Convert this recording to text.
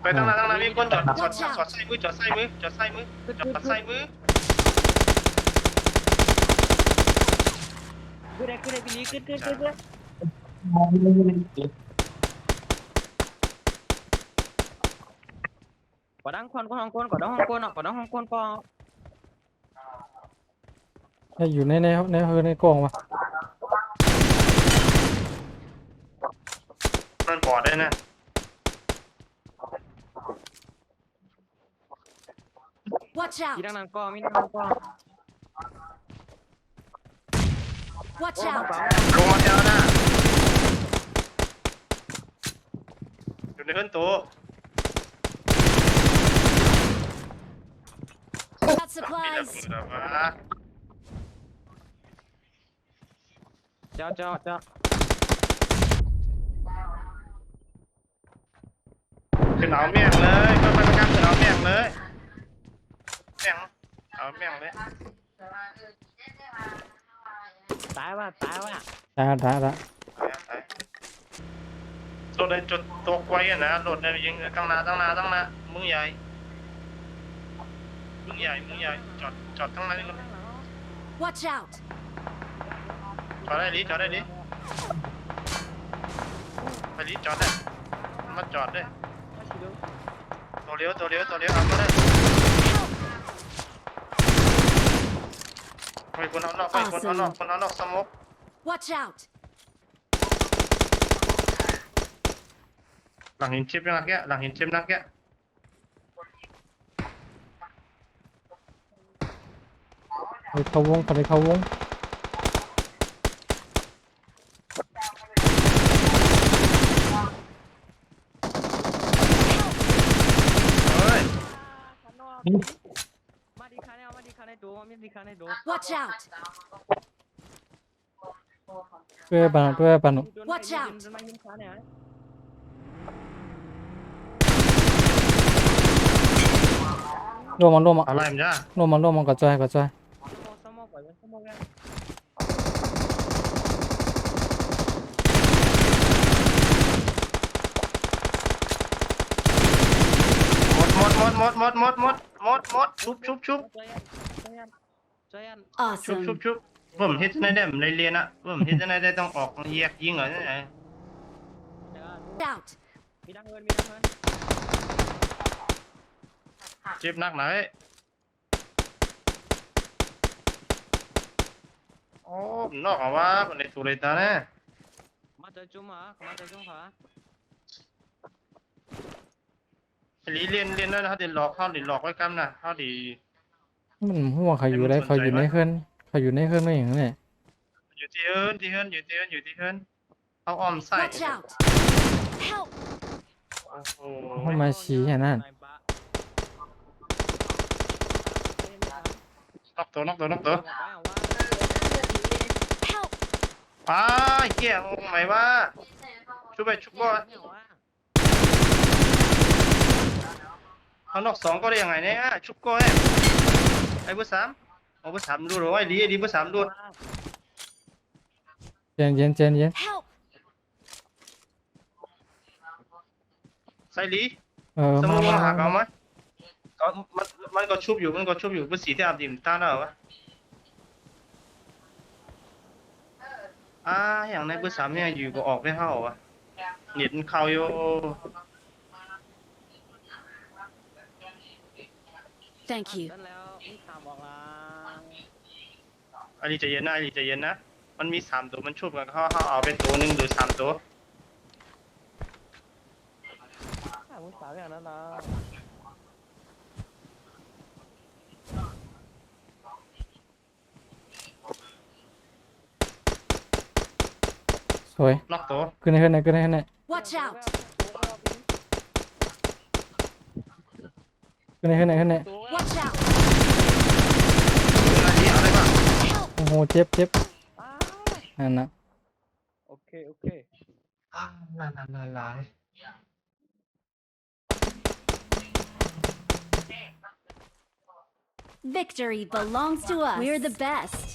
ไปตั้งนานมีคนจอดใส่มือจอดใส่มือจอดใส่มือจอดใส่มือ ขึ้นได้พี่ลีขึ้นกดดังคนก็ห้องคนกดดังห้องคนอ่ะกดดังห้องคนก็ อยู่ในกล่องวะ มันบอดได้นะ Watch มีดัง out! นั้นก็มีดังนั้นก็ Watch out! ลงมาแล้วนะอยู่ในเฮือนโต Got มีระ supplies! เบิดอะวะ เจ้า ขึ้นเอาเมี่ยงเลยเพื่อนมันกล้าขึ้นเอาเมี่ยงเลยเมี่ยงเอาเมี่ยงเลย ตายว่ะ ตาย รถได้จุดตกไว้อะนะรถได้ยิงตั้งนามึงใหญ่จอดตั้งนานี่ก่อน Watch out! จอดได้ดิไปดิจอดได้มาจอดได้ตัวเลี้ยวเอามาได้ไปคนเอานอกสมก Watch out! หลังหินชิปนักแกเข้าวง เฮ้ย มาดีคันให้ดู Watch out! เพื่อปัน Watch out มายิงขาเนี่ย ร่วมมัน อะไรมันจ้า ร่วมมันกระจาย สมองปล่อยสมองกัน หมดชุบ จอยัน Awesome! ผมเฮ็ดในได้ผมเรียนอะผมเฮ็ดในได้ต้องออกแยกยิงเหรอเนี่ย Out! มีดังเงิน เจ็บหนักไหนโอ้นอกว่ามันในสุริตาเนี่ย มาเจอจุ่มขา เรียนด้วยนะเขาดิหลอกไว้กันนะเขาดิ มันหัวเขาอยู่ในเครื่องไม่อย่างนั้นเนี่ย อยู่ที่เฮิร์นเอาอ้อมใส่ Watch out! Help! โอ้โห เข้ามาชี้อย่างนั้น นอกตัว Help! ไปเกี่ยงไหมว่าชุบก่อนเขานอก2ก็ได้ยังไงเนี่ยชุบก่อนไอ้เบอร์3ดูหรอไอ้ดีเบอร์3ดู เย็น Help! ใส่ลี สม มา องหักเอาไหมก็มันก็ชุบอยู่เบอร์4ที่อาบดิมต้านแล้ววะอย่างในเบอร์3เนี่ยอยู่ก็ออกได้เข้าวะเน็ตมันเข้าอยู่ Thank you. แล้วมีข่าวบอกว่า อันนี้ใจเย็นนะมันมี3ตัวมันชุบกันเขาเอาเป็นตัว1หรือ3ตัว ผู้สาวอย่างนั้นนะ สวย ล็อกตัว ขึ้นให้ Watch out! ขึ้นให้ Watch out! อะไรนี่อะไรบ้าง Help! โอ้โหเจ็บนั่นนะ โอเค ลาย Victory belongs to us. We're the best.